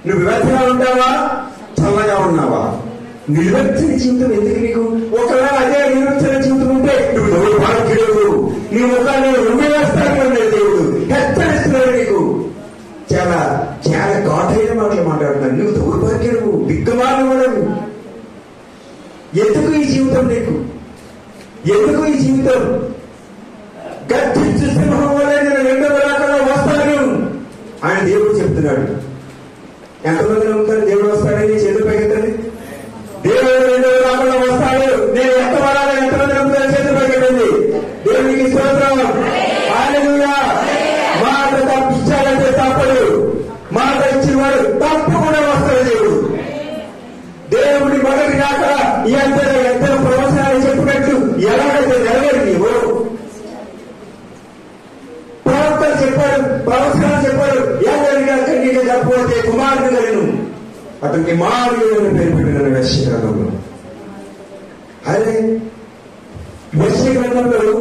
నువ్వు వెచ్చగా ఉంటావా, చల్లగా ఉన్నావా? నిర్వచన జీవితం ఎందుకు నీకు? ఒకవేళ అదే నిర్వచన జీవితం ఉంటే నువ్వు దౌర్భాగ్యుడు, నీ ముఖాన్ని నువ్వే వేస్తాను దేవుడు హెచ్చరిస్తున్నాడు నీకు. చాలా చాలా ఘాటైన మాటలు మాట్లాడుతున్నాడు. నువ్వు దౌర్భాగ్యుడు, దిక్కుమాలినవాడు. ఎందుకు ఈ జీవితం నీకు? ఎందుకు ఈ జీవితం? గర్జించు సింహం వలె నేను రెండవ రాకడలో వస్తాను ఆయన దేవుడు చెప్తున్నాడు. ఎంతమంది నమ్ముతారు దేవుడు వస్తాడని? చేతులు పైకెత్తండి. దేవుడు రెండవ రాకడలో వస్తాడు, నేను ఎంత వాడాలో ఎంతమంది నమ్ముతారు? చేతులు పైకెత్తండి. దేవునికి స్తోత్రం. హల్లెలూయా. మాట తప్పించాలంటే తప్పదు, మాట ఇచ్చిన వాడు తప్పకుండా వస్తాడు దేవుడు. దేవుడి మొదటి రాకడ ఎంత ప్రవచనాలు చెప్పినట్టు ఎలాగైతే నెరవేరినవో, ప్రవక్తలు చెప్పారు, ప్రవచనాలు చెప్పారు, ఎవరిగా కన్నీగా చెప్పబోతే కుమారుడు కలిను, అతనికి మారు అని పేరు పెట్టిన యెషయా. అదే యెషయా గ్రంథంలో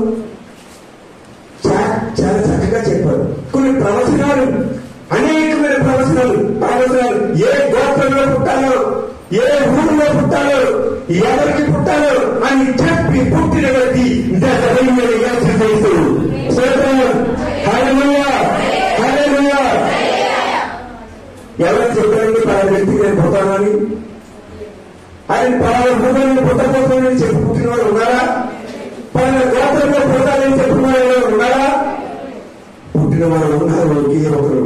చాలా చక్కగా చెప్పారు. కొన్ని ప్రవచనాలు, అనేకమైన ప్రవచనాలు, ఏ గోత్రంలో పుట్టాలో, ఏ ఊరిలో పుట్టాలో, ఎవరికి పుట్టాలో అని చెప్పి పుట్టిన వ్యక్తి ఎవరు చెప్పారండి పలానా వ్యక్తికి నేను పుట్టానని? ఆయన పలానా భూమిని పుట్టబోతుందని చెప్పి పుట్టిన వాడు ఉన్నారా? పలానా గోత్రంలో పుట్టాలని చెప్పిన వాడు ఉన్నారా? పుట్టిన వాడు ఉన్నారు. ఒకే ఒకరు,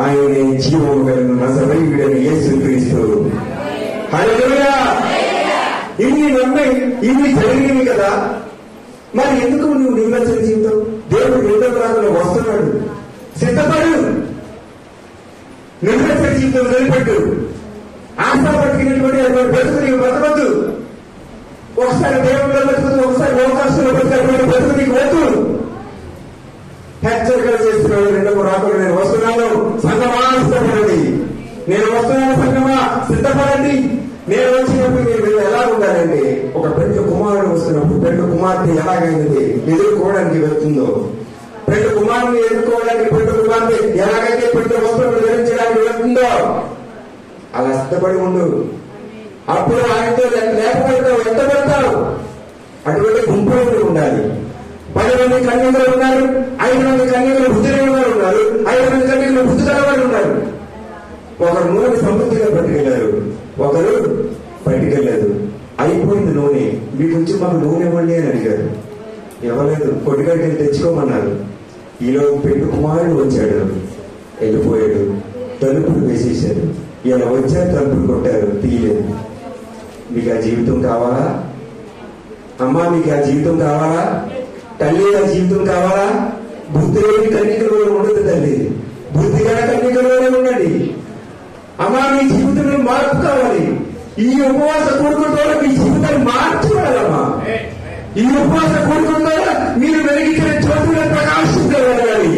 ఆయనే జీవము కలిగిన నజరేయుడైన యేసుక్రీస్తు. హల్లెలూయా. ఇన్ని నమ్మాయి, ఇన్ని జరిగినవి కదా, మరి ఎందుకు నువ్వు నిర్లక్ష్య జీవితం? దేవుడు రెండవ రాకడలో వస్తున్నాడు, సిద్ధపడు. నిర్లక్ష్య జీవితం వదిలిపెట్టు. ఆశ పట్టుకునేటువంటి బ్రతుకు నీకు బ్రతకద్దు. ఒకసారి దేవుడిలో బ్రతుకుతూ, ఒకసారి అవకాశంలో బ్రతుకునేటువంటి బ్రతుకు నీకు వద్దు. హెచ్చరికలు చేస్తున్నాడు. రెండవ రాకడలో నేను వస్తున్నాను, సంగమా సిద్ధపడండి. నేను వస్తున్నాను సంగమా సిద్ధపడండి. నేను వచ్చినప్పుడు మీరు ఎలా ఉండాలంటే, ఒక పెద్ద కుమారుడు వస్తున్నప్పుడు పెద్ద కుమార్తె ఎలాగైనది ఎదుర్కోవడానికి వెళ్తుందో, పెద్ద కుమారుని ఎదుర్కోవడానికి పెద్ద కుమార్తె ఎలాగైతే పెద్ద వస్త్రం ధరించడానికి వెళ్తుందో అలా సిద్ధపడి ఉండు. అప్పుడు ఆయనతో లేకపోతావు, ఎంత పెడతావు? అటువంటి గుంపులు ఉండాలి. 10 మంది కన్యకలు ఉన్నారు, 5 మంది కన్యకలు బుద్ధి లేని వారు ఉన్నారు, 5 మంది కన్యకలు బుద్ధి కలవారు ఉన్నారు. ఒకరు నూనె సమృద్ధిగా పట్టుకెళ్లారు, ఒకరు పట్టుకెళ్ళలేదు. అయిపోయింది నూనె, మీకు వచ్చి మాకు నూనె ఇవ్వండి అని అడిగారు. ఇవ్వలేదు. కొట్టుకాడికి వెళ్ళి తెచ్చుకోమన్నారు. ఈలో పెళ్లి కుమారుడు వచ్చాడు, వెళ్ళిపోయాడు. తలుపులు వేసేశారు. ఇలా వచ్చారు, తలుపులు కొట్టారు, తీయలేదు. మీకు ఆ జీవితం కావాలా? అమ్మా మీకు ఆ జీవితం కావాలా? తల్లి ఆ జీవితం కావాలా? బుద్ధి లేని కన్యకలు ఉండదు తల్లి, బుద్ధిగా కన్యకలోనే ఉండండి. అమ్మా మీ జీవితంలో మార్పు కావాలి. ఈ ఉపవాస కూడుకుతో మీ జీవితాన్ని మార్చుకోవాలమ్మా. ఈ ఉపవాస కూడుకుతో మీరు వెలిగించిన జ్యోతిలో ప్రకాశించగలగాలి.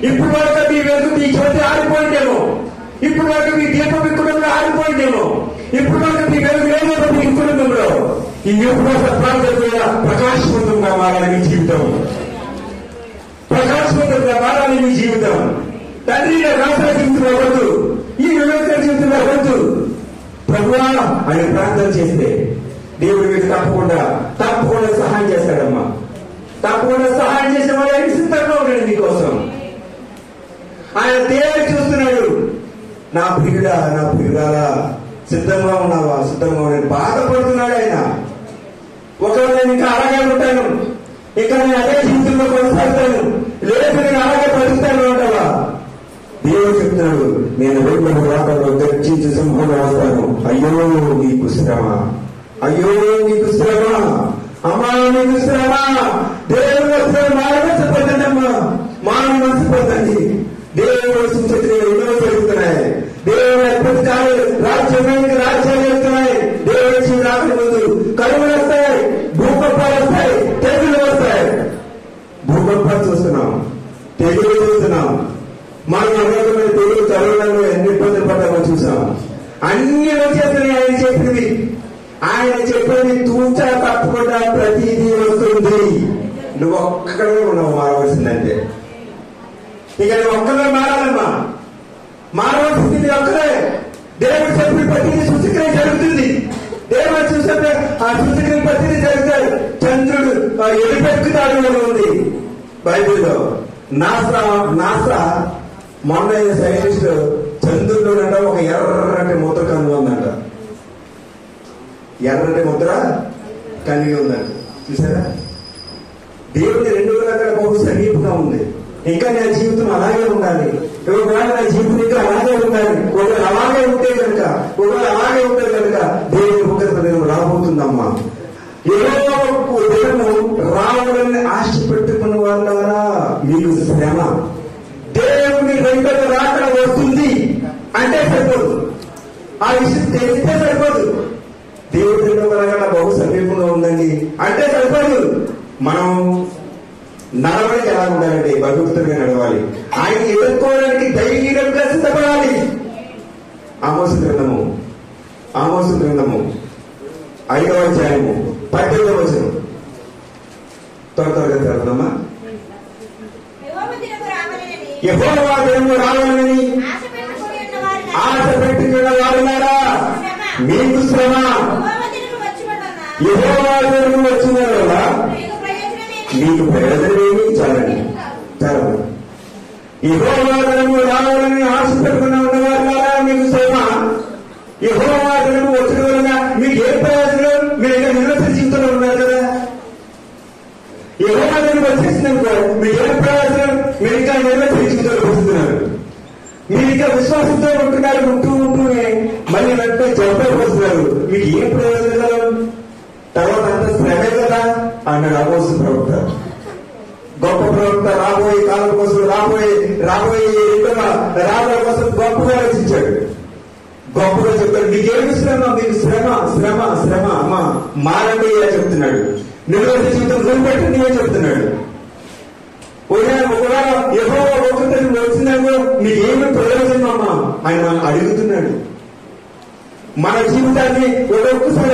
ఇప్పుడు వరకు మీ వెలుగు, మీ జ్యోతి ఆరిపోయిందేమో, ఇప్పుడు వరకు మీ దీపం మీ కుటుంబంలో ఆరిపోయిందేమో, ఇప్పుడు వరకు మీ వెలుగు లేదో మీ కుటుంబంలో. ఈ ఉపవాస ప్రాంతం మీద ప్రకాశవంతంగా మారాలి మీ జీవితం, ప్రకాశవంతంగా మారాలి మీ జీవితం. తండ్రి రాష్ట్ర జీవితంలో వద్దు, ఈ వివేక జీవితంలో వద్దు. ప్రభువా అని ప్రార్థన చేస్తే దేవుడు మీకు తప్పకుండా సహాయం చేస్తాడమ్మా. తప్పకుండా సహాయం చేసే వాళ్ళు ఆయన సిద్ధంగా ఉన్నాడు మీకోసం. ఆయన దేవుడు చూస్తున్నాడు. నా ప్రియుడా, నా ప్రియురాలా, సిద్ధంగా ఉన్నావా? సిద్ధంగా ఉన్నాడు. బాధపడుతున్నాడు ఆయన. ఒకవేళ నేను ఇంకా అలాగే ఉంటాను, ఇంకా నేను అదే జీవితంలో కొనసాగుతాను, లేదు నేను అలాగే బతుకుతాను అంటావా? దేవుడు చెప్తున్నాడు, నేను రెండవ రాకడలో గర్జించి సింహంగా వస్తాను. అయ్యో నీకు శ్రమ, అయ్యో నీకు శ్రమ, అమ్మా నీకు శ్రమ. దేవుడు వస్తే మానవచ్చిపోతాడమ్మా, మానవచ్చిపోతుంది. దేవుడు సూచనలు ఎన్నో జరుగుతున్నాయి. దేవుడు అద్భుతాలు, రాజ్యాలు వెళ్తున్నాయి. దేవుడు రాకడ ముందు కరువులు వస్తాయి, భూకంపాలు వస్తాయి, తెగులు వస్తాయి. భూకంపాలు చూస్తున్నాం, తెగులు చూస్తున్నాం. మనం అనేకమైన తెలుగు చదువులను ఎన్ని ఇబ్బందులు పడ్డామో చూసాం. అన్ని వచ్చేస్తున్నాయి. ఆయన చెప్పింది తూచా తప్పకుండా ప్రతిదీ వస్తుంది. నువ్వు ఒక్కడే ఉన్నావు మారవలసిందంటే. ఇక నువ్వు ఒక్కడే మారాలమ్మా. మారవలసింది ఒక్కడే. దేవుడు చెప్పిన ప్రతిదీ సూచక్రియ జరుగుతుంది. దేవుడు చూస్తే ఆ సూచక్రియ ప్రతిదీ జరుగుతాడు. చంద్రుడు ఎదుపెక్కుతాడు ఉంది బైబిల్లో. నాసా మొన్న సైంటిస్ట్ చంద్రుడుంట ఒక ఎర్రటి ముద్ర కనుగొందంట. ఎర్రటి ముద్ర కలిగి ఉందంట. చూసారా? దేవుడి 2 రకాల బహు సమీపంగా ఉంది. ఇంకా నా జీవితం అలాగే ఉండాలి, ఒకవేళ నా జీవితం ఇంకా అలాగే ఉండాలి, ఒకవేళ అలాగే ఉంటే కనుక దేవుని ఉగ్రత దినం రాబోతుందమ్మా. ఏదో దినము రావాలని ఆశ పెట్టుకున్న వాళ్ళారా మీకు శ్రమ. దేవుని రెండవ రాకడ వస్తుంది అంటే సరిపోదు, ఆ విషయం తెలిస్తే సరిపోదు. దేవుడి రెండవ రాకడ బహు సమీపంగా ఉందండి అంటే సరిపోదు. మనం నడవడికి ఎలా ఉండాలంటే భగవంతుడిగా నడవాలి. ఆయన ఎదుర్కోవడానికి ధైర్యంగా సిద్ధపడాలి. ఆమోసు గ్రంథము 5వ అధ్యాయము 18వ వచనం త్వరగా చదువుదామా. యెహోవా దినము రావాలని ఆశ పెట్టుకున్న వారున్నారా మీకు శ్రమ. యెహోవా దినము వచ్చిన వల్ల మీకు ప్రయోజనమేమి చాలండి. యెహోవా దినము రావాలని ఆశ పెట్టుకున్న ఉన్నవారున్నారా మీకు శ్రమ. యెహోవా దినము వచ్చిన వలన మీకు ఏ ప్రయోజనం? మీరు ఇంకా నిర్వచన జీవితంలో ఉన్నారు కదా. యెహోవా దినం వచ్చేసినందుకో మీకు ఏ ప్రయోజనం? మీరు ఇంకా నిర్వచన జీవితంలో వస్తున్నారు. మీరు ఇంకా విశ్వాసంతో ఉంటూనే మళ్ళీ వెంటనే చెప్పకపోతున్నారు. మీకు ఏం ప్రయోజనం? తర్వాత అంత శ్రమే కదా అన్నాడు ఆమోసు ప్రవక్త. గొప్ప ప్రవక్త రాబోయే కాలం కోసం రాబోయే రాబోయే కోసం గొప్పగా రచించాడు. గొప్పగా చెప్తాడు. మీకేమి శ్రమ? మీకు శ్రమ అమ్మా మారండి అని చెప్తున్నాడు. నిర్వహణ జీవితం గురిపెట్టండి అని చెప్తున్నాడు. ఒకవేళ యెహోవా వచ్చిందేమో మీకేమి ప్రయోజనం అమ్మా ఆయన అడుగుతున్నాడు. మన జీవితాన్ని ఒక్కొక్కసారి